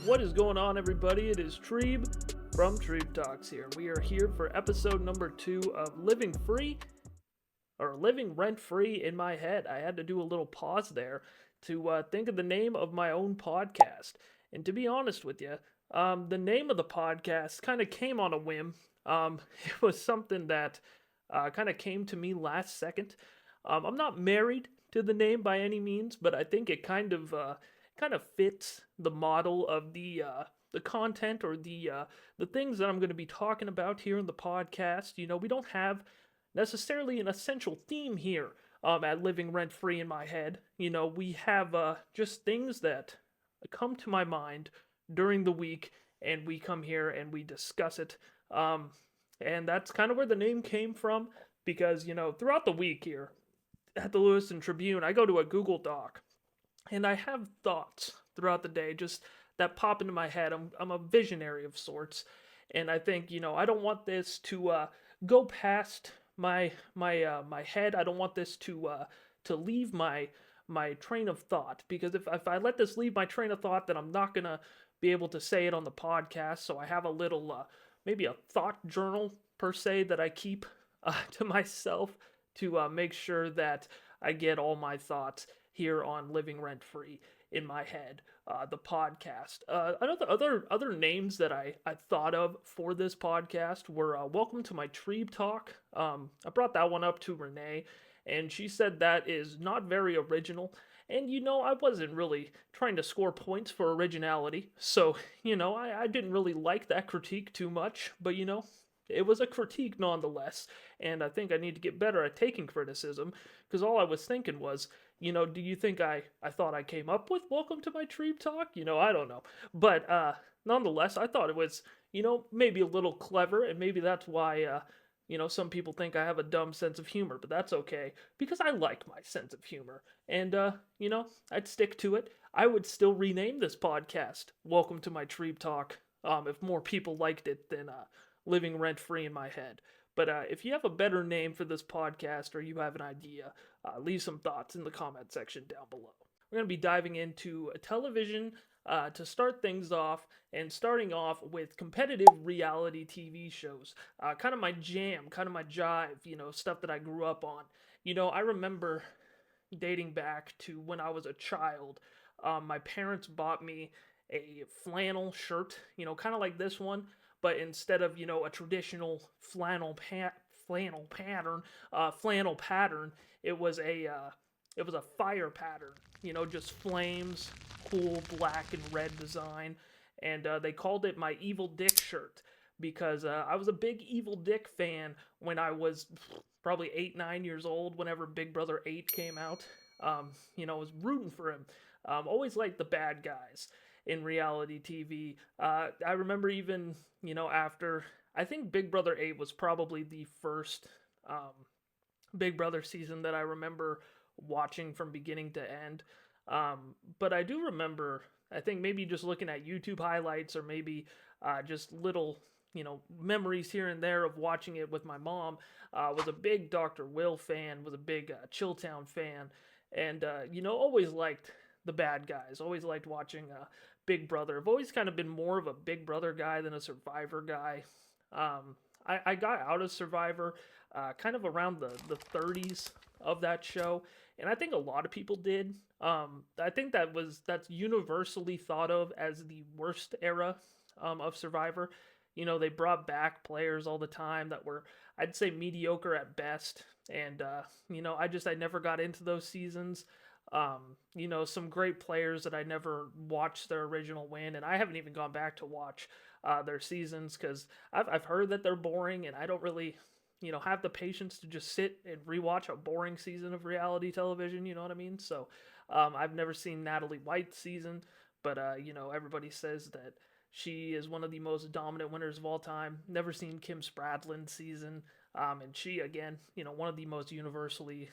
What is going on, everybody? It is Treeb from Treeb Talks here. We are here for episode number 2 of Living Rent-Free in my head. I had to do a little pause there to think of the name of my own podcast. And to be honest with you, the name of the podcast kind of came on a whim. It was something that kind of came to me last second. I'm not married to the name by any means, but I think it kind of fits the model of the content or the things that I'm going to be talking about here in the podcast. You know, we don't have necessarily an essential theme here at Living Rent Free in my head. You know, we have just things that come to my mind during the week, and we come here and we discuss it. And that's kind of where the name came from, because, you know, throughout the week here at the Lewiston Tribune, I go to a Google Doc, and I have thoughts throughout the day just that pop into my head. I'm a visionary of sorts, and I think, you know, I don't want this to go past my head. I don't want this to leave my train of thought, because if I let this leave my train of thought, then I'm not gonna be able to say it on the podcast. So I have a little maybe a thought journal per se that I keep to myself to make sure that I get all my thoughts here on Living Rent Free in my head, the podcast. Other names that I thought of for this podcast were Welcome to My Treeb Talk. I brought that one up to Renee, and she said that is not very original. And, you know, I wasn't really trying to score points for originality, so, you know, I didn't really like that critique too much, but, you know, it was a critique nonetheless, and I think I need to get better at taking criticism, because all I was thinking was, you know, do you think I thought I came up with Welcome to My Treeb Talk? You know, I don't know. But nonetheless, I thought it was, you know, maybe a little clever, and maybe that's why, you know, some people think I have a dumb sense of humor, but that's okay, because I like my sense of humor. And, you know, I'd stick to it. I would still rename this podcast Welcome to My Treeb Talk if more people liked it than Living Rent Free in my head. But if you have a better name for this podcast, or you have an idea, leave some thoughts in the comment section down below. We're going to be diving into television to start things off, and starting off with competitive reality TV shows. Kind of my jam, kind of my jive, you know, stuff that I grew up on. You know, I remember dating back to when I was a child. My parents bought me a flannel shirt, you know, kind of like this one, but instead of, you know, a traditional flannel pattern, it was a fire pattern, you know, just flames, cool black and red design, and they called it my Evil Dick shirt, because I was a big Evil Dick fan when I was probably 8-9 years old, whenever Big Brother 8 came out. You know, I was rooting for him. Always liked the bad guys in reality TV. I remember even, you know, after, I think Big Brother 8 was probably the first Big Brother season that I remember watching from beginning to end. But I do remember, I think maybe just looking at YouTube highlights, or maybe just little, you know, memories here and there of watching it with my mom. Was a big Dr. Will fan, was a big Chilltown fan, and, you know, always liked the bad guys, always liked watching Big Brother. I've always kind of been more of a Big Brother guy than a Survivor guy. I got out of Survivor kind of around the 30s of that show, and I think a lot of people did. I think that's universally thought of as the worst era of Survivor. You know, they brought back players all the time that were, I'd say, mediocre at best, and you know, I never got into those seasons. You know, some great players that I never watched their original win, and I haven't even gone back to watch their seasons, because I've heard that they're boring, and I don't really, you know, have the patience to just sit and rewatch a boring season of reality television, you know what I mean? So, I've never seen Natalie White's season, but, you know, everybody says that she is one of the most dominant winners of all time. Never seen Kim Spradlin's season, and she, again, you know, one of the most universally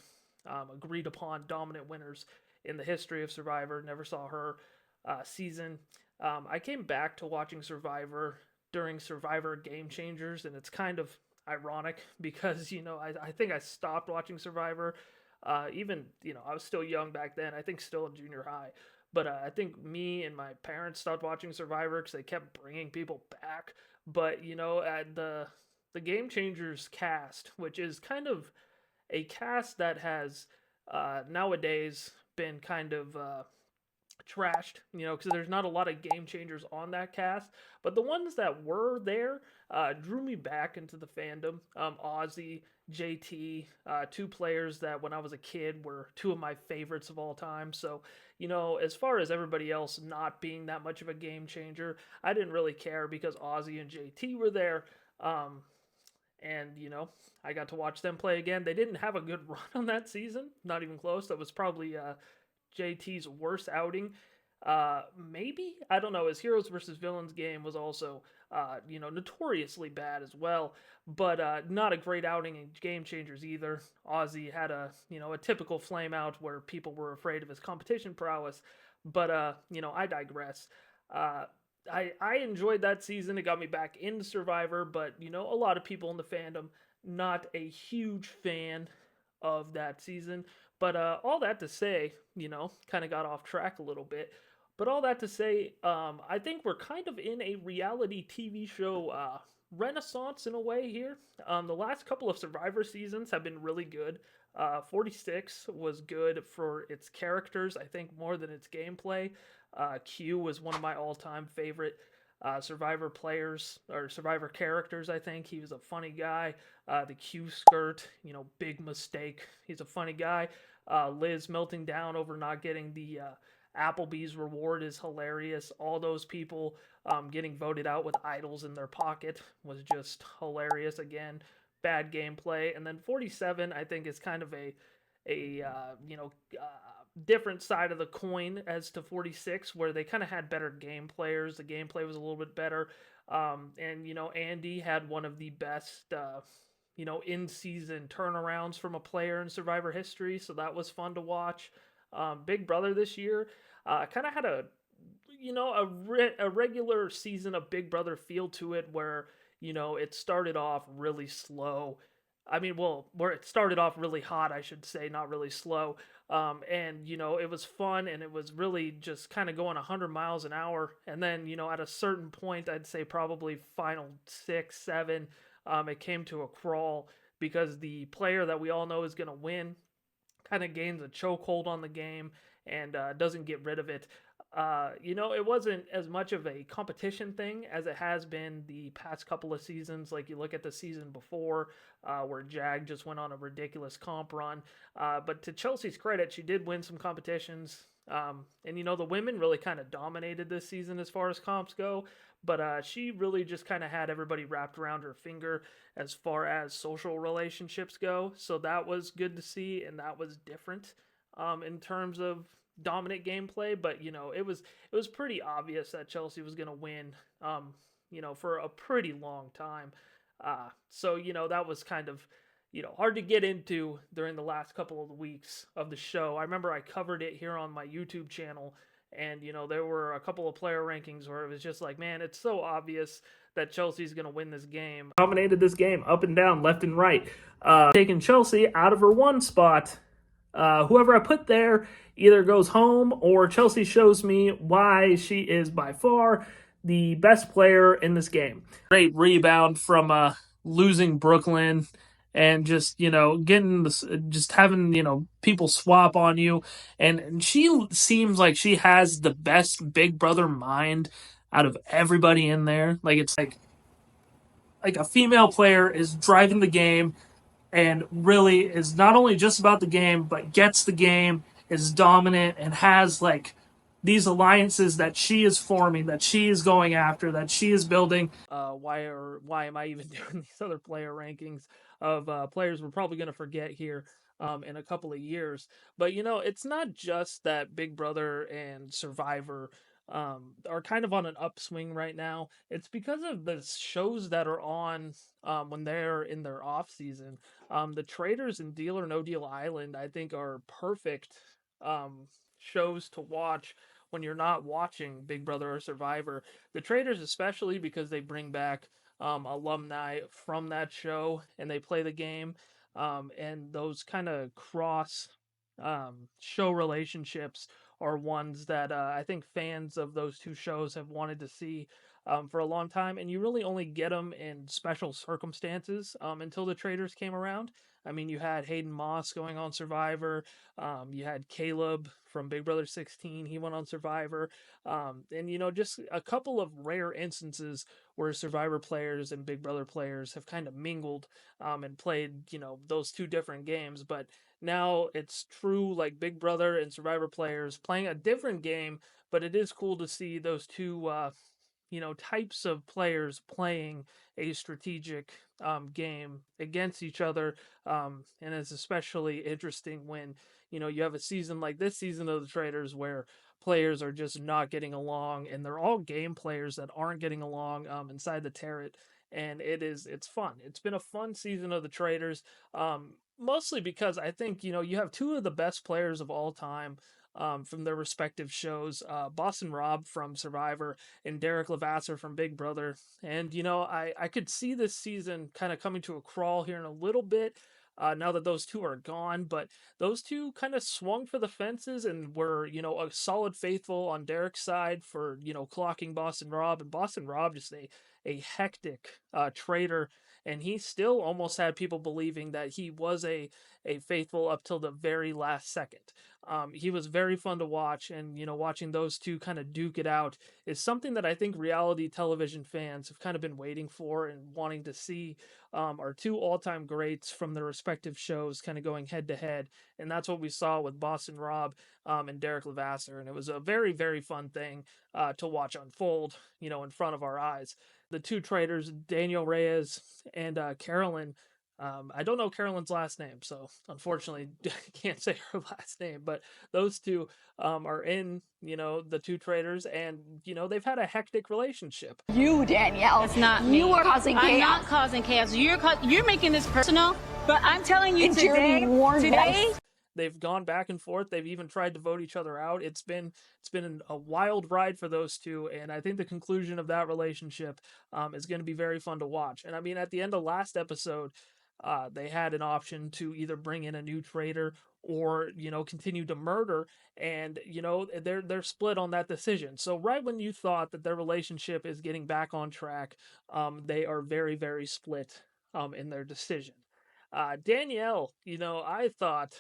agreed upon dominant winners in the history of Survivor. Never saw her season. I came back to watching Survivor during Survivor Game Changers, and it's kind of ironic because, you know, I think I stopped watching Survivor even, you know, I was still young back then, I think still in junior high, But I think me and my parents stopped watching Survivor because they kept bringing people back. But at the Game Changers cast, which is kind of a cast that has nowadays been kind of trashed, because there's not a lot of game changers on that cast. But the ones that were there drew me back into the fandom. Ozzy, JT, two players that when I was a kid were two of my favorites of all time. So, as far as everybody else not being that much of a game changer, I didn't really care because Ozzy and JT were there. And I got to watch them play again. They didn't have a good run on that season, not even close. That was probably JT's worst outing. Maybe, I don't know. His heroes versus villains game was also notoriously bad as well, but not a great outing in Game Changers either. Ozzy had a typical flame out where people were afraid of his competition prowess, but I digress. Uh, I enjoyed that season. It got me back into Survivor, but a lot of people in the fandom not a huge fan of that season. But all that to say, kind of got off track a little bit. But all that to say, I think we're kind of in a reality TV show renaissance in a way here. The last couple of Survivor seasons have been really good. 46 was good for its characters, I think, more than its gameplay. Q was one of my all-time favorite Survivor players or Survivor characters. I think he was a funny guy. The Q skirt, big mistake. He's a funny guy. Liz melting down over not getting the Applebee's reward is hilarious. All those people getting voted out with idols in their pocket was just hilarious. Again, bad gameplay. And then 47, I think, is kind of a different side of the coin as to 46, where they kind of had better game players. The gameplay was a little bit better. And Andy had one of the best in-season turnarounds from a player in Survivor history, so that was fun to watch. Big Brother this year kind of had a regular season of Big Brother feel to it, where it started off really slow. I mean, well, where it started off really hot, I should say, not really slow. And it was fun, and it was really just kind of going 100 miles an hour. And then at a certain point, I'd say probably final 6, 7, it came to a crawl because the player that we all know is going to win kind of gains a chokehold on the game and doesn't get rid of it. It wasn't as much of a competition thing as it has been the past couple of seasons. Like you look at the season before, where Jag just went on a ridiculous comp run. But to Chelsea's credit, she did win some competitions. And the women really kind of dominated this season as far as comps go. But she really just kind of had everybody wrapped around her finger as far as social relationships go. So that was good to see, and that was different in terms of dominant gameplay. But it was pretty obvious that Chelsea was going to win. For a pretty long time. So that was kind of hard to get into during the last couple of weeks of the show. I remember I covered it here on my YouTube channel, and there were a couple of player rankings where it was just like, man, it's so obvious that Chelsea's going to win this game. Dominated this game up and down, left and right. Taking Chelsea out of her one spot. Whoever I put there either goes home, or Chelsea shows me why she is by far the best player in this game. Great rebound from losing Brooklyn, and just getting this, just having people swap on you, and she seems like she has the best Big Brother mind out of everybody in there. Like it's like a female player is driving the game, and really is not only just about the game, but gets the game, is dominant, and has like these alliances that she is forming, that she is going after, that she is building. Why am I even doing these other player rankings of players we're probably going to forget here in a couple of years? But it's not just that Big Brother and Survivor are kind of on an upswing right now. It's because of the shows that are on when they're in their off season. The Traitors and Deal or No Deal Island, I think, are perfect shows to watch when you're not watching Big Brother or Survivor. The Traitors, especially because they bring back alumni from that show and they play the game, and those kind of cross show relationships are ones that I think fans of those two shows have wanted to see for a long time, and you really only get them in special circumstances until the Traitors came around. I mean, you had Hayden Moss going on Survivor. You had Caleb from Big Brother 16. He went on Survivor. And, just a couple of rare instances where Survivor players and Big Brother players have kind of mingled and played, those two different games. But now it's true, like Big Brother and Survivor players playing a different game, but it is cool to see those two types of players playing a strategic game against each other. And it's especially interesting when, you have a season like this season of the Traitors where players are just not getting along and they're all game players that aren't getting along inside the turret. And it's fun. It's been a fun season of the Traitors. Mostly because I think, you have two of the best players of all time from their respective shows, Boston Rob from Survivor and Derek Levasseur from Big Brother. And, I could see this season kind of coming to a crawl here in a little bit. Now that those two are gone, but those two kind of swung for the fences and were, a solid faithful on Derek's side for, clocking Boston Rob, and Boston Rob just a hectic traitor, and he still almost had people believing that he was a faithful up till the very last second. He was very fun to watch, and watching those two kind of duke it out is something that I think reality television fans have kind of been waiting for and wanting to see. Our two all-time greats from their respective shows kind of going head to head, and that's what we saw with Boston Rob and Derek Levasseur, and it was a very very fun thing to watch unfold, in front of our eyes. The two traitors, Daniel Reyes and Carolyn. I don't know Carolyn's last name, so unfortunately can't say her last name. But those two are in, the two traitors, and they've had a hectic relationship. You, Danielle, it's not me. You are causing chaos. I'm not causing chaos. You're making this personal. But I'm telling you and today, they've gone back and forth. They've even tried to vote each other out. It's been a wild ride for those two, and I think the conclusion of that relationship is going to be very fun to watch. And I mean, at the end of last episode, they had an option to either bring in a new traitor or continue to murder, and they're split on that decision. So right when you thought that their relationship is getting back on track, they are very very split in their decision. Danielle, I thought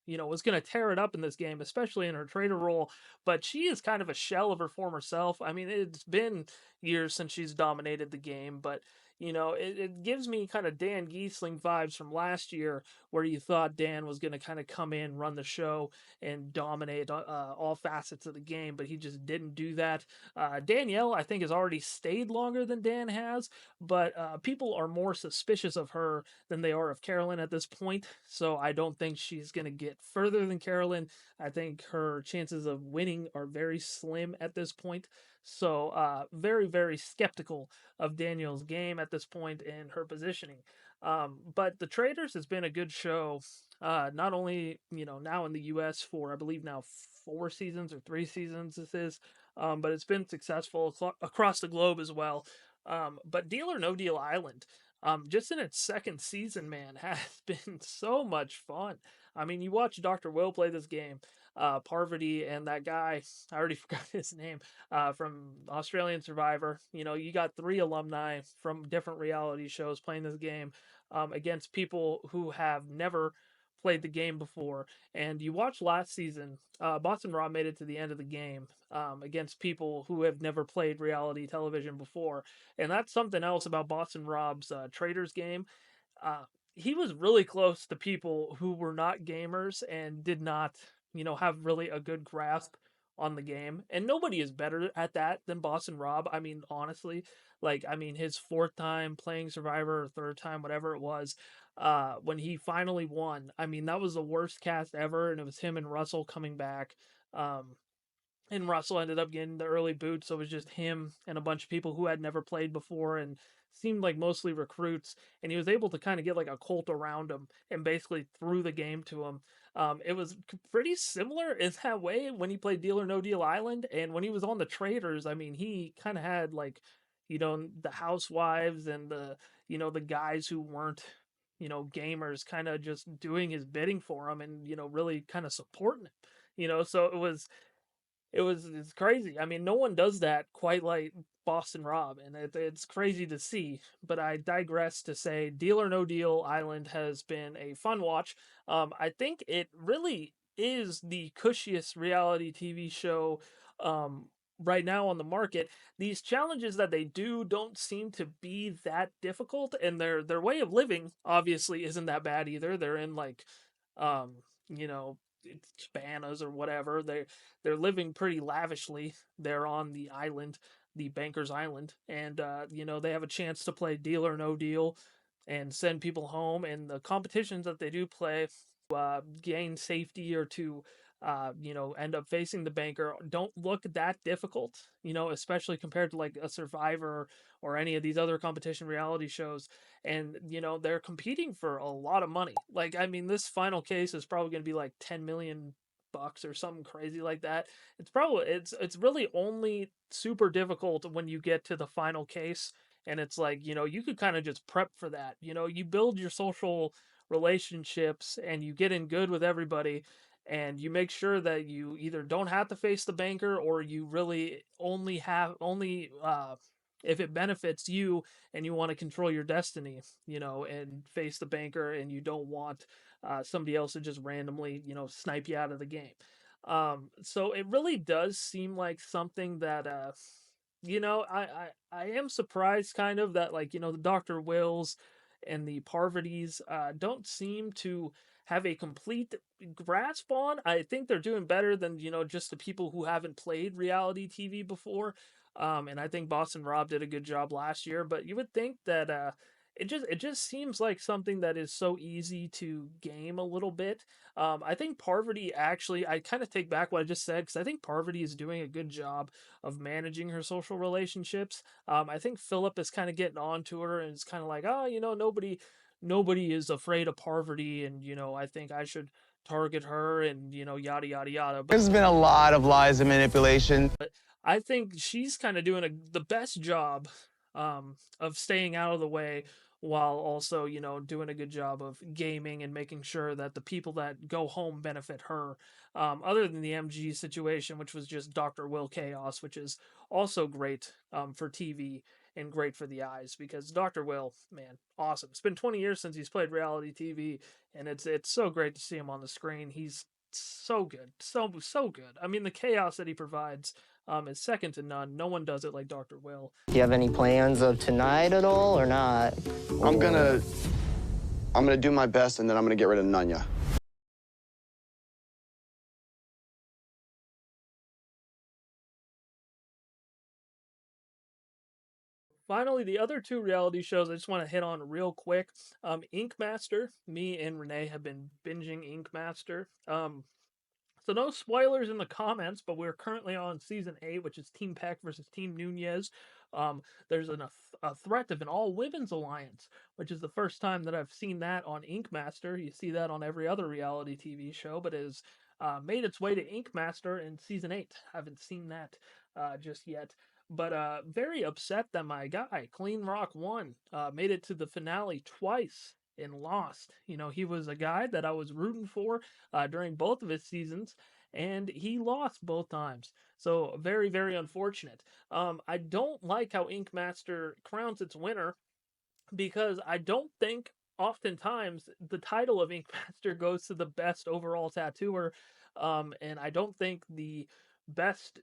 was going to tear it up in this game, especially in her trader role. But she is kind of a shell of her former self. I mean, it's been years since she's dominated the game, but it gives me kind of Dan Giesling vibes from last year, where you thought Dan was going to kind of come in, run the show, and dominate all facets of the game, but he just didn't do that. Danielle, I think, has already stayed longer than Dan has, but people are more suspicious of her than they are of Carolyn at this point. So I don't think she's going to get further than Carolyn. I think her chances of winning are very slim at this point. So very, very skeptical of Daniel's game at this point in her positioning. But the Traitors has been a good show, not only now in the U.S. for I believe now 4 seasons or 3 seasons this is, but it's been successful across the globe as well. But Deal or No Deal Island, just in its second season, man, has been so much fun. I mean, you watch Dr. Will play this game, Parvati and that guy, I already forgot his name, from Australian Survivor. You got 3 alumni from different reality shows playing this game against people who have never played the game before. And you watch last season, Boston Rob made it to the end of the game against people who have never played reality television before. And that's something else about Boston Rob's Traitors game. Uh, he was really close to people who were not gamers and did not, have really a good grasp on the game. And nobody is better at that than Boston Rob. I mean, honestly, his 4th time playing Survivor, or 3rd time, whatever it was, when he finally won, I mean, that was the worst cast ever. And it was him and Russell coming back. And Russell ended up getting the early boot, so it was just him and a bunch of people who had never played before and seemed like mostly recruits. And he was able to kind of get like a cult around him and basically threw the game to him. It was pretty similar in that way when he played Deal or No Deal Island, and when he was on the Traitors. I mean, he kind of had like, the housewives and the guys who weren't gamers kind of just doing his bidding for him and really kind of supporting him. So It's crazy. I mean, no one does that quite like Boston Rob, and it's crazy to see. But I digress to say, Deal or No Deal Island has been a fun watch. I think it really is the cushiest reality TV show um, right now on the market. These challenges that they do don't seem to be that difficult, and their way of living obviously isn't that bad either. They're in like, um, you know, cabanas or whatever. They're living pretty lavishly. They're on the island, the Banker's Island, and they have a chance to play Deal or No Deal and send people home. And the competitions that they do play, gain safety or to end up facing the banker don't look that difficult, especially compared to like a Survivor or any of these other competition reality shows. And, they're competing for a lot of money. Like, I mean, this final case is probably going to be like 10 million bucks or something crazy like that. It's really only super difficult when you get to the final case. And it's like, you could kind of just prep for that. You build your social relationships and you get in good with everybody, and you make sure that you either don't have to face the banker, or you really only if it benefits you and you want to control your destiny, and face the banker, and you don't want somebody else to just randomly, snipe you out of the game. So it really does seem like something that I am surprised kind of that, like, the Dr. Wills and the Parvati's don't seem to have a complete grasp on. I think they're doing better than, just the people who haven't played reality TV before. And I think Boston Rob did a good job last year, but you would think that it just seems like something that is so easy to game a little bit. I think Parvati actually, I kind of take back what I just said, because I think Parvati is doing a good job of managing her social relationships. I think Philip is kind of getting on to her, and it's kind of like, oh, nobody is afraid of Parvati, and I think I should target her, and yada yada yada. But There's been a lot of lies and manipulation. I think she's kind of doing the best job of staying out of the way, while also, doing a good job of gaming and making sure that the people that go home benefit her. Other than the MG situation, which was just Dr. Will Chaos, which is also great for TV and great for the eyes, because Dr. Will, man, awesome. It's been 20 years since he's played reality TV, and it's so great to see him on the screen. He's so good, so good. I mean, the chaos that he provides is second to none. No one does it like Dr. Will. Do you have any plans of tonight at all, or not? I'm gonna do my best, and then I'm gonna get rid of Nunya. Finally, the other two reality shows I just want to hit on real quick. Ink Master. Me and Renee have been binging Ink Master. So no spoilers in the comments, but we're currently on season 8, which is Team Peck versus Team Nunez. There's a threat of an all women's alliance, which is the first time that I've seen that on Ink Master. You see that on every other reality TV show, but it has made its way to Ink Master in season 8. Haven't seen that just yet. But very upset that my guy, Clean Rock One, made it to the finale twice and lost. He was a guy that I was rooting for during both of his seasons, and he lost both times. So very, very unfortunate. I don't like how Ink Master crowns its winner, because I don't think oftentimes the title of Ink Master goes to the best overall tattooer, and I don't think the best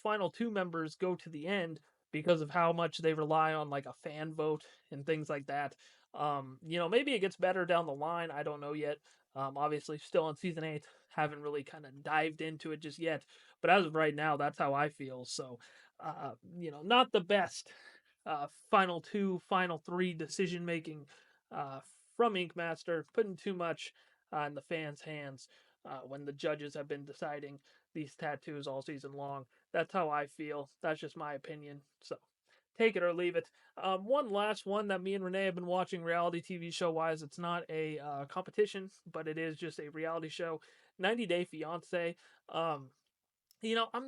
final two members go to the end, because of how much they rely on like a fan vote and things like that. Maybe it gets better down the line. I don't know yet. Obviously, still on season 8, haven't really kind of dived into it just yet. But as of right now, that's how I feel. So, not the best final two, final three decision making uh, from Ink Master, putting too much in the fans' hands when the judges have been deciding these tattoos all season long. That's how I feel. That's just my opinion. So take it or leave it. One last one that me and Renee have been watching reality TV show wise. It's not a competition, but it is just a reality show. 90 Day Fiance. I'm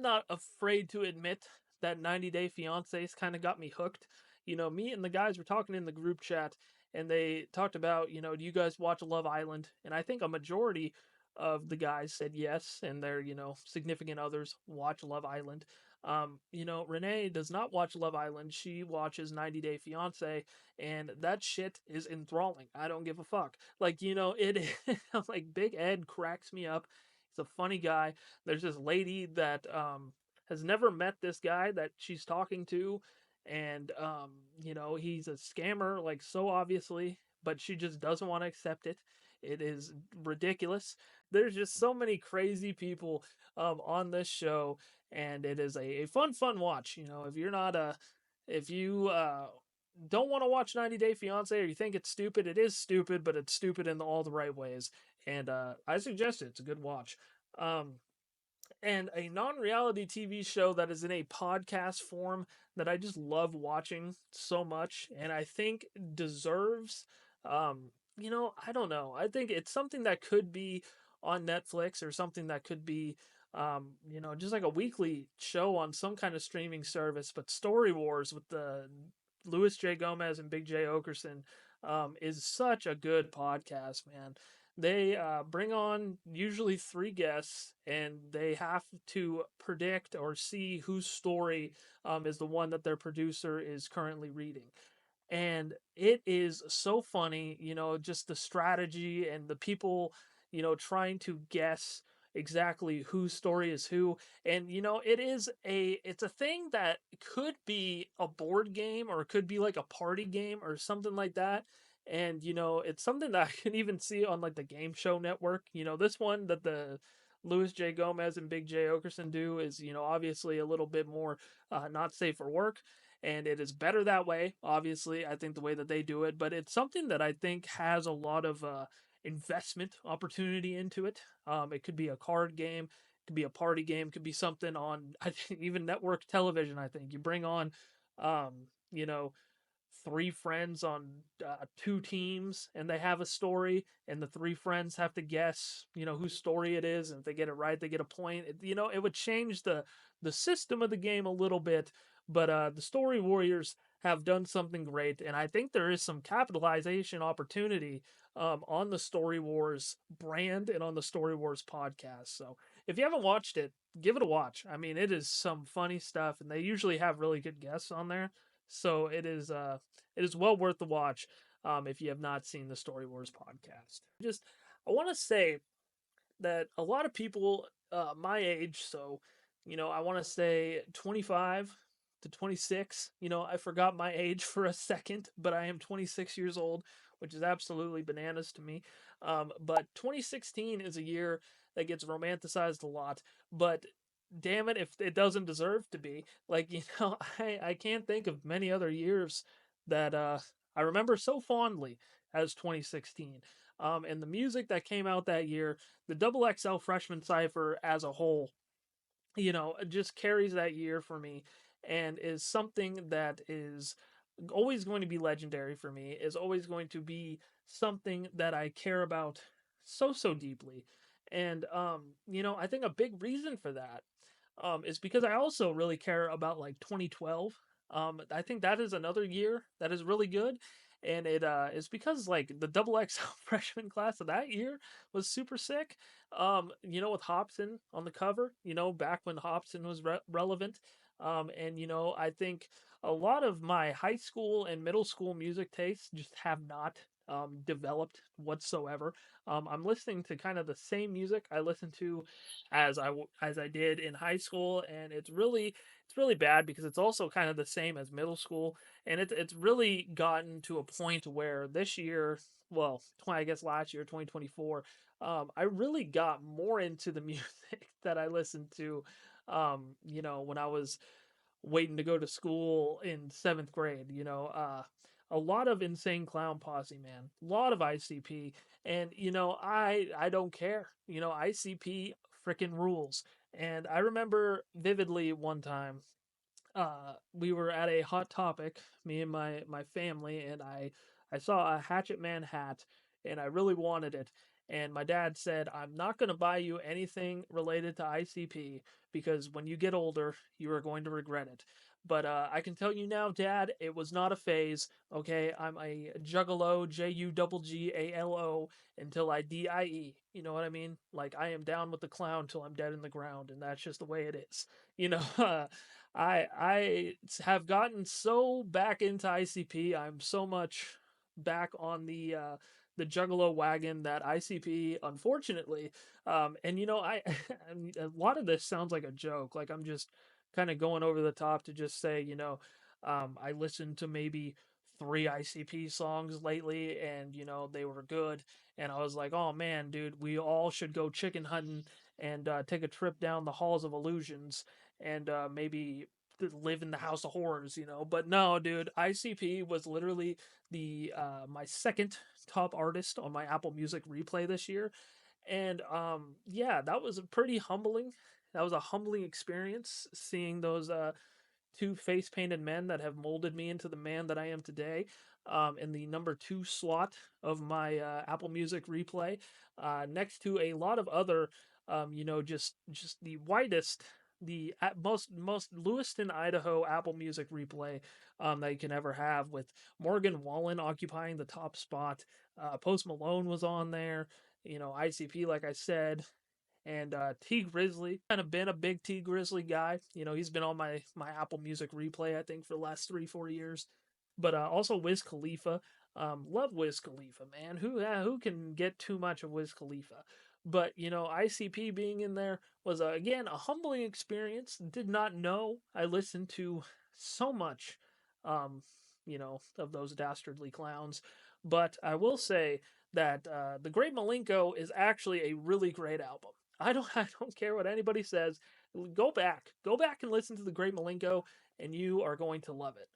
not afraid to admit that 90 Day Fiance's kind of got me hooked. Me and the guys were talking in the group chat, and they talked about, do you guys watch Love Island? And I think a majority of the guys said yes, and their, significant others watch Love Island. Renee does not watch Love Island. She watches 90 Day Fiance, and that shit is enthralling. I don't give a fuck. Like, it like Big Ed cracks me up. He's a funny guy. There's this lady that has never met this guy that she's talking to, and he's a scammer, like, so obviously, but she just doesn't want to accept it. It is ridiculous. There's just so many crazy people on this show, and it is a fun watch. If you're not if you don't want to watch 90 Day Fiance, or you think it's stupid, it is stupid, but it's stupid in all the right ways. And I suggest it. It's a good watch. Um, and a non-reality TV show that is in a podcast form that I just love watching so much, and I think deserves, I don't know. I think it's something that could be on Netflix, or something that could be, just like a weekly show on some kind of streaming service. But Story Wars with the Louis J. Gomez and Big J. Okerson is such a good podcast, man. They bring on usually three guests, and they have to predict or see whose story is the one that their producer is currently reading. And it is so funny, just the strategy and the people, trying to guess exactly whose story is who. And it's a thing that could be a board game, or it could be like a party game or something like that. And it's something that I can even see on like the Game Show Network. This one that the Louis J. Gomez and Big J. Okerson do is, obviously a little bit more not safe for work, and it is better that way. Obviously, I think the way that they do it, but it's something that I think has a lot of investment opportunity into it. It could be a card game, it could be a party game, it could be something on, I think, even network television. I think you bring on, um, you know, three friends on two teams, and they have a story, and the three friends have to guess whose story it is, and if they get it right they get a point. It would change the system of the game a little bit, but the Story Warriors have done something great, and I think there is some capitalization opportunity on the Story Wars brand and on the Story Wars podcast. So if you haven't watched it, give it a watch. I mean, it is some funny stuff, and they usually have really good guests on there. So it is well worth the watch if you have not seen the Story Wars podcast. I want to say that a lot of people my age, so I want to say 25 to 26. I forgot my age for a second, but I am 26 years old, which is absolutely bananas to me. But 2016 is a year that gets romanticized a lot, but damn it if it doesn't deserve to be. Like, I can't think of many other years that I remember so fondly as 2016. And the music that came out that year, the Double XL Freshman Cypher as a whole, just carries that year for me, and is something that is always going to be legendary for me, is always going to be something that I care about so deeply. And I think a big reason for that is because I also really care about like 2012. I think that is another year that is really good, and it is because like the double XL freshman class of that year was super sick. With Hobson on the cover, back when Hobson was relevant. And I think a lot of my high school and middle school music tastes just have not developed whatsoever. I'm listening to kind of the same music I listened to as I did in high school, and it's really bad because it's also kind of the same as middle school, and it's really gotten to a point where this year, well, I guess last year, 2024, I really got more into the music that I listened to, when I was waiting to go to school in seventh grade. A lot of Insane Clown Posse, man, a lot of ICP, and I don't care. ICP freaking rules. And I remember vividly one time, we were at a Hot Topic, me and my family, and I saw a Hatchet Man hat, and I really wanted it. And my dad said, I'm not going to buy you anything related to ICP because when you get older, you are going to regret it. But I can tell you now, Dad, it was not a phase. Okay, I'm a juggalo, Juggalo, until I die. You know what I mean? Like I am down with the clown till I'm dead in the ground, and that's just the way it is. You know, I have gotten so back into ICP. I'm so much back on the Juggalo wagon that ICP, unfortunately, and you know, I mean, a lot of this sounds like a joke. Like I'm just kind of going over the top to just say, you know, I listened to maybe three ICP songs lately, and you know they were good, and I was like, oh man, dude, we all should go chicken hunting and take a trip down the halls of illusions and maybe live in the house of horrors, you know. But no, dude, ICP was literally the my second top artist on my Apple Music replay this year. And yeah, that was a pretty humbling. That was a humbling experience seeing those two face painted men that have molded me into the man that I am today. In the number two slot of my Apple Music replay, next to a lot of other, you know, just the whitest, the most Lewiston, Idaho Apple Music replay that you can ever have, with Morgan Wallen occupying the top spot. Post Malone was on there. You know, ICP, like I said, and T Grizzly. Kind of been a big T Grizzly guy. You know, he's been on my Apple Music replay I think for the last 3-4 years. But also Wiz Khalifa. Love Wiz Khalifa, man. Who can get too much of Wiz Khalifa? But you know, ICP being in there was again a humbling experience. Did not know I listened to so much, um, you know, of those dastardly clowns. But I will say that the Great Malenko is actually a really great album. I don't care what anybody says. Go back and listen to the Great Malenko, and you are going to love it.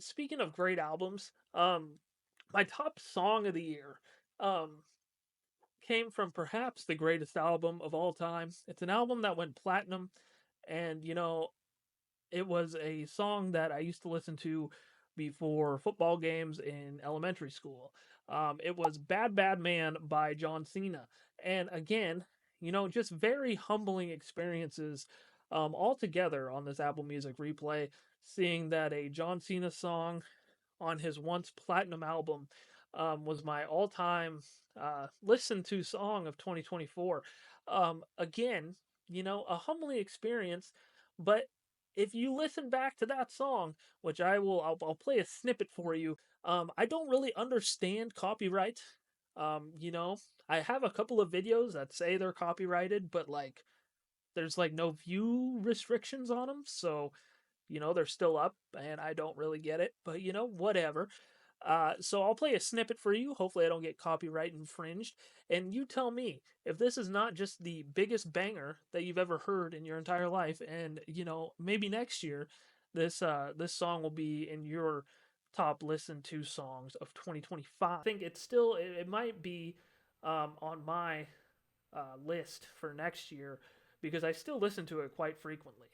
Speaking of great albums, my top song of the year um, came from perhaps the greatest album of all time. It's an album that went platinum, and you know, it was a song that I used to listen to before football games in elementary school. It was Bad Bad Man by John Cena. And again, you know, just very humbling experiences all together on this Apple Music replay, seeing that a John Cena song on his once platinum album was my all time listened to song of 2024. Again, you know, a humbling experience, but if you listen back to that song, which I'll play a snippet for you. I don't really understand copyright. You know, I have a couple of videos that say they're copyrighted, but like, there's like no view restrictions on them, so you know they're still up, and I don't really get it. But you know, whatever. So I'll play a snippet for you. Hopefully, I don't get copyright infringed. And you tell me if this is not just the biggest banger that you've ever heard in your entire life. And you know, maybe next year, this song will be in your top listened to songs of 2025. I think it might be on my list for next year because I still listen to it quite frequently.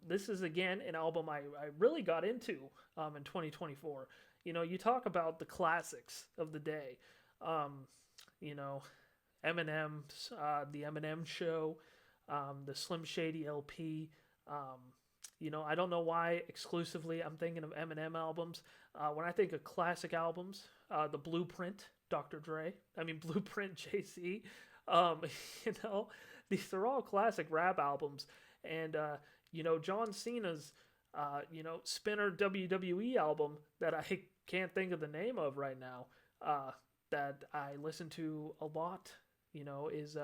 This is again an album I really got into in 2024. You know, you talk about the classics of the day. You know, Eminem's The Eminem Show, the Slim Shady LP. You know, I don't know why exclusively I'm thinking of Eminem albums. When I think of classic albums, The Blueprint, Dr. Dre. I mean, Blueprint JC. Um, you know, these are all classic rap albums. And, you know, John Cena's, you know, Spinner WWE album that I can't think of the name of right now, that I listen to a lot, you know, is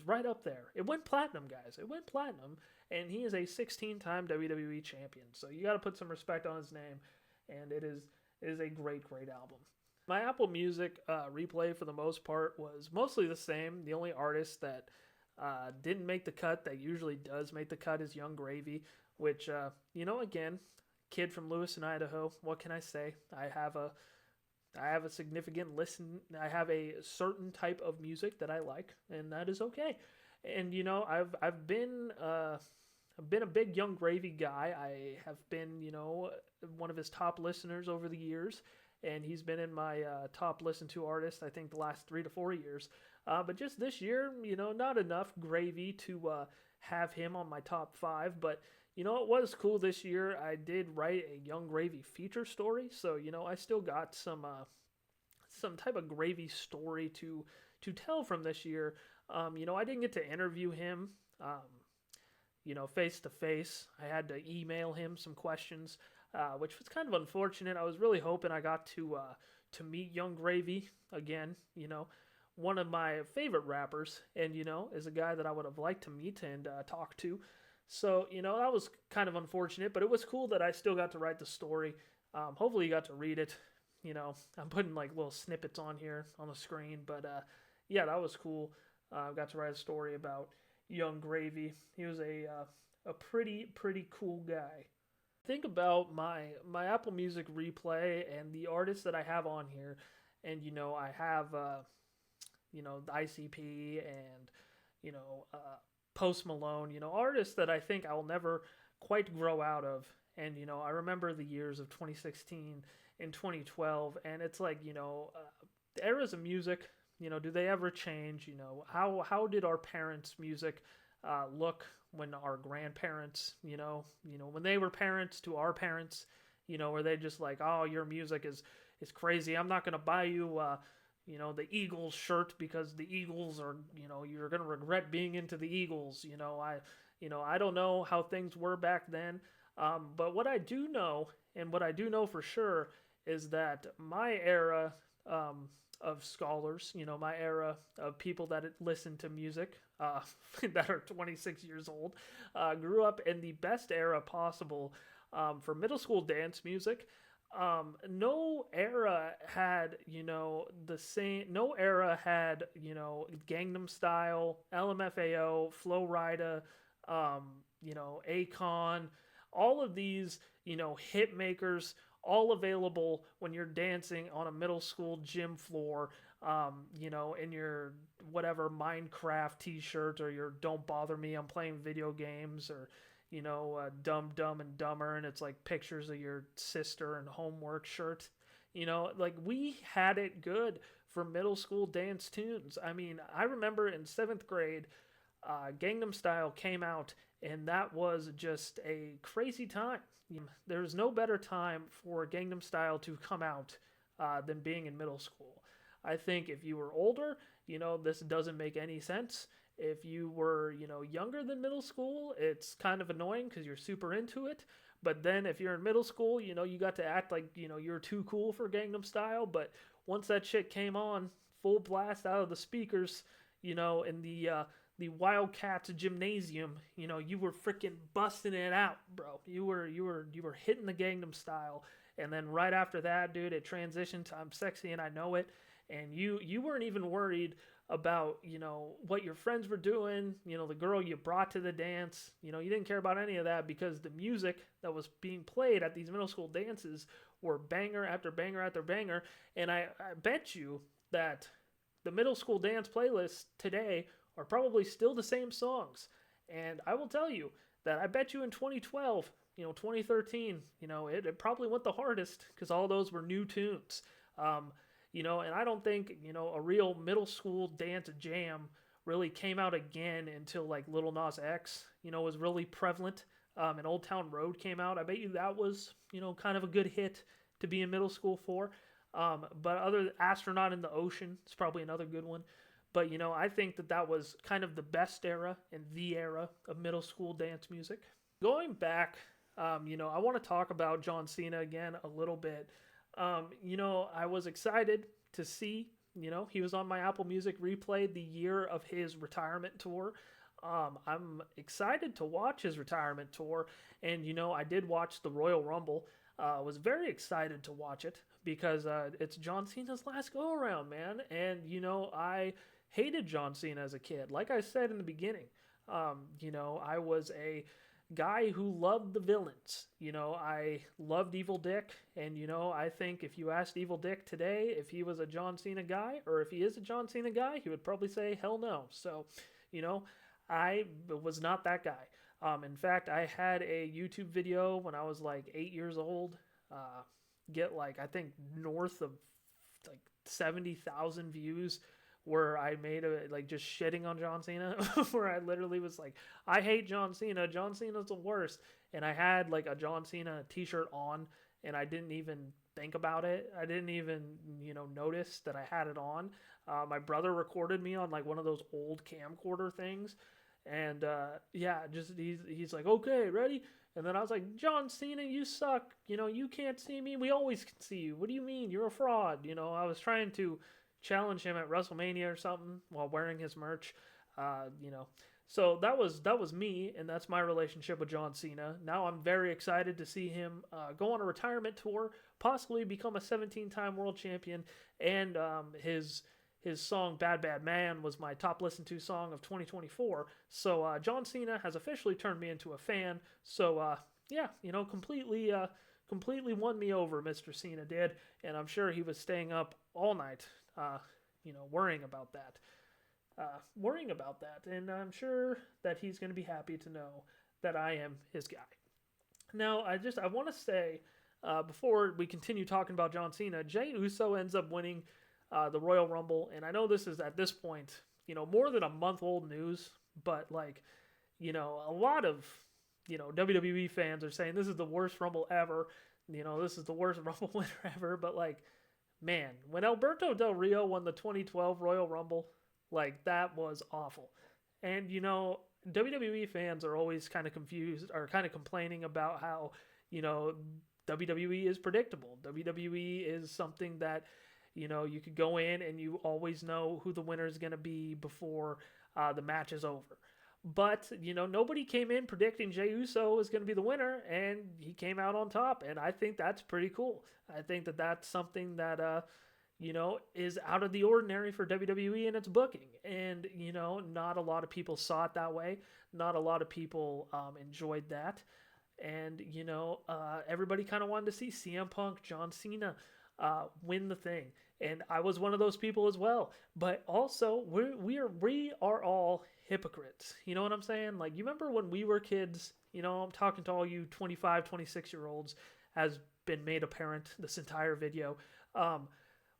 right up there. It went platinum, guys. It went platinum, and he is a 16-time WWE champion. So you got to put some respect on his name, and it is a great album. My Apple Music replay for the most part was mostly the same. The only artist that didn't make the cut that usually does make the cut is Young Gravy, which you know, again, kid from Lewiston, Idaho. What can I say? I have a significant listen. I have a certain type of music that I like, and that is okay. And you know, I've been a big Young Gravy guy. I have been, you know, one of his top listeners over the years, and he's been in my top listen to artist, I think, the last 3 to 4 years. But just this year, not enough gravy to have him on my top 5. But it was cool this year. I did write a Young Gravy feature story, so I still got some type of gravy story to tell from this year. I didn't get to interview him, face to face. I had to email him some questions, which was kind of unfortunate. I was really hoping I got to meet Young Gravy again. One of my favorite rappers, and is a guy that I would have liked to meet and talk to. So that was kind of unfortunate, but it was cool that I still got to write the story. Hopefully you got to read it. I'm putting like little snippets on here on the screen, but yeah, that was cool. I got to write a story about Young Gravy. He was a pretty cool guy. Think about my Apple Music replay and the artists that I have on here, and I have the ICP and Post Malone, artists that I think I will never quite grow out of. And I remember the years of 2016 and 2012, and it's like the eras of music. Do they ever change? How did our parents' music look when our grandparents, when they were parents to our parents, were they just like, oh, your music is crazy. I'm not going to buy you, the Eagles shirt because the Eagles are, you're going to regret being into the Eagles. I don't know how things were back then. But what I do know, and what I do know for sure, is that my era, of scholars, my era of people that listen to music, that are 26 years old, grew up in the best era possible for middle school dance music. No era had, the same, no era had, Gangnam Style, LMFAO, Flo Rida, Akon, all of these, hit makers, all available when you're dancing on a middle school gym floor, in your whatever Minecraft t-shirt or your Don't Bother Me, I'm playing video games, or, Dumb, Dumb and Dumber, and it's like pictures of your sister and homework shirt. Like we had it good for middle school dance tunes. I mean, I remember in 7th grade, Gangnam Style came out, and that was just a crazy time. There's no better time for Gangnam Style to come out than being in middle school. I think if you were older, this doesn't make any sense. If you were, younger than middle school, it's kind of annoying because you're super into it. But then if you're in middle school, you got to act like, you're too cool for Gangnam Style. But once that shit came on, full blast out of the speakers, in the Wildcats gymnasium, you were freaking busting it out, bro. You were hitting the Gangnam Style, and then right after that, dude, it transitioned to I'm Sexy and I Know It, and you weren't even worried about what your friends were doing, the girl you brought to the dance. You didn't care about any of that because the music that was being played at these middle school dances were banger after banger after banger, and I bet you that the middle school dance playlists today are probably still the same songs. And I will tell you that I bet you in 2012, 2013, it probably went the hardest because all those were new tunes. And I don't think, a real middle school dance jam really came out again until like Lil Nas X, was really prevalent. And Old Town Road came out. I bet you that was, kind of a good hit to be in middle school for. But other Astronaut in the Ocean is probably another good one. But, I think that was kind of the best era and the era of middle school dance music. Going back, I want to talk about John Cena again a little bit. I was excited to see, he was on my Apple Music replay the year of his retirement tour. I'm excited to watch his retirement tour. And, I did watch the Royal Rumble. Was very excited to watch it because it's John Cena's last go around, man. And, I hated John Cena as a kid. Like I said in the beginning, I was a guy who loved the villains. I loved Evil Dick, and I think if you asked Evil Dick today if he was a John Cena guy or if he is a John Cena guy, he would probably say hell no. So, I was not that guy. In fact, I had a YouTube video when I was like 8 years old, get like I think north of like 70,000 views, where I made a like just shitting on John Cena, where I literally was like, I hate John Cena. John Cena's the worst. And I had like a John Cena t-shirt on, and I didn't even think about it. I didn't even, notice that I had it on. My brother recorded me on like one of those old camcorder things. And yeah, just he's like, okay, ready? And then I was like, John Cena, you suck. You can't see me. We always can see you. What do you mean? You're a fraud. I was trying to challenge him at WrestleMania or something while wearing his merch. So that was me, and that's my relationship with John Cena. Now I'm very excited to see him go on a retirement tour, possibly become a 17-time world champion, and his song "Bad Bad Man" was my top listened to song of 2024. So John Cena has officially turned me into a fan. So yeah, completely won me over, Mr. Cena did, and I'm sure he was staying up all night, worrying about that. And I'm sure that he's going to be happy to know that I am his guy. Now, I want to say, before we continue talking about John Cena, Jey Uso ends up winning the Royal Rumble, and I know this is at this point, more than a month old news, but like, a lot of, WWE fans are saying this is the worst Rumble ever. This is the worst Rumble winner ever. But like, man, when Alberto Del Rio won the 2012 Royal Rumble, like, that was awful. And, WWE fans are always kind of confused or kind of complaining about how, WWE is predictable. WWE is something that, you could go in and you always know who the winner is going to be before the match is over. But, nobody came in predicting Jey Uso was going to be the winner, and he came out on top. And I think that's pretty cool. I think that that's something that, is out of the ordinary for WWE and its booking. And, not a lot of people saw it that way. Not a lot of people enjoyed that. And, everybody kind of wanted to see CM Punk, John Cena win the thing. And I was one of those people as well. But also, we are all hypocrites. You know what I'm saying? Like, you remember when we were kids, I'm talking to all you 25, 26-year-olds, has been made apparent this entire video.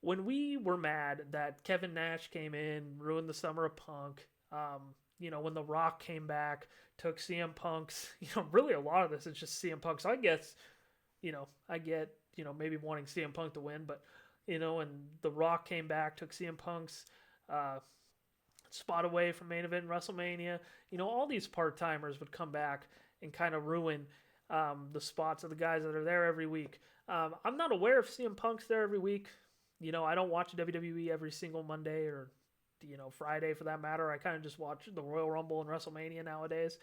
When we were mad that Kevin Nash came in, ruined the summer of Punk, when The Rock came back, took CM Punk's, really a lot of this is just CM Punk. So I guess, I get, maybe wanting CM Punk to win, but, and The Rock came back, took CM Punk's spot away from main event WrestleMania. All these part-timers would come back and kind of ruin the spots of the guys that are there every week. I'm not aware if CM Punk's there every week. I don't watch WWE every single Monday or, Friday for that matter. I kind of just watch the Royal Rumble and WrestleMania nowadays.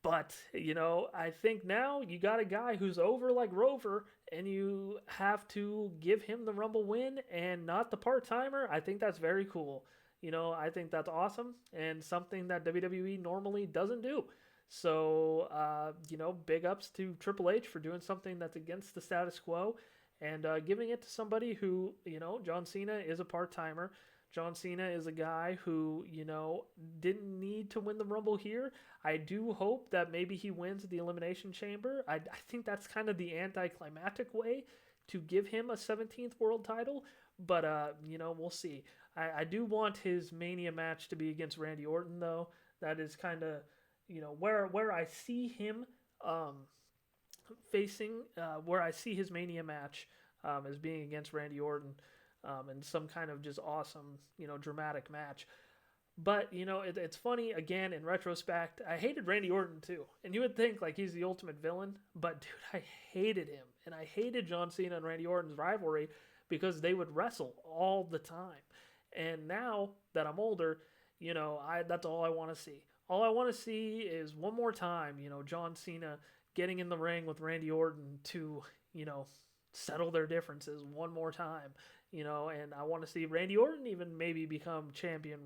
But, I think now you got a guy who's over like Rover, and you have to give him the Rumble win and not the part-timer. I think that's very cool. I think that's awesome and something that WWE normally doesn't do. So, big ups to Triple H for doing something that's against the status quo. And giving it to somebody who, John Cena is a part-timer. John Cena is a guy who, didn't need to win the Rumble here. I do hope that maybe he wins the Elimination Chamber. I think that's kind of the anticlimactic way to give him a 17th world title. But, we'll see. I do want his Mania match to be against Randy Orton, though. That is kind of, where I see him facing, where I see his Mania match as being against Randy Orton in some kind of just awesome, dramatic match. But, it's funny, again, in retrospect, I hated Randy Orton too. And you would think, like, he's the ultimate villain. But, dude, I hated him. And I hated John Cena and Randy Orton's rivalry because they would wrestle all the time. And now that I'm older, that's all I want to see. All I want to see is one more time, John Cena getting in the ring with Randy Orton to, settle their differences one more time, and I want to see Randy Orton even maybe become champion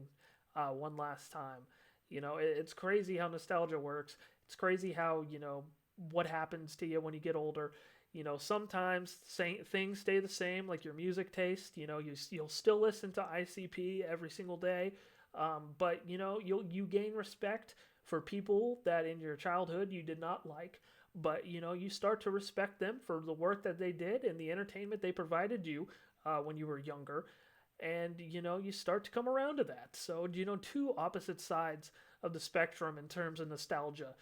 one last time. It's crazy how nostalgia works. It's crazy how, what happens to you when you get older. Sometimes things stay the same, like your music taste. You'll still listen to ICP every single day, but, you gain respect for people that in your childhood you did not like. But, you start to respect them for the work that they did and the entertainment they provided you when you were younger. And, you know, you start to come around to that. So, you know, two opposite sides of the spectrum in terms of nostalgia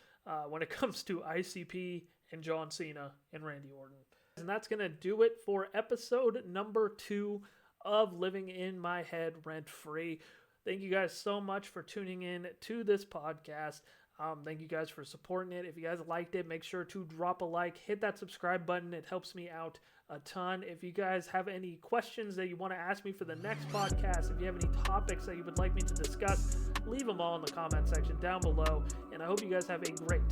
when it comes to ICP and John Cena and Randy Orton. And that's going to do it for episode number 2 of Living in My Head Rent Free. Thank you guys so much for tuning in to this podcast. Thank you guys for supporting it. If you guys liked it, make sure to drop a like, hit that subscribe button. It helps me out a ton. If you guys have any questions that you want to ask me for the next podcast, if you have any topics that you would like me to discuss, leave them all in the comment section down below. And I hope you guys have a great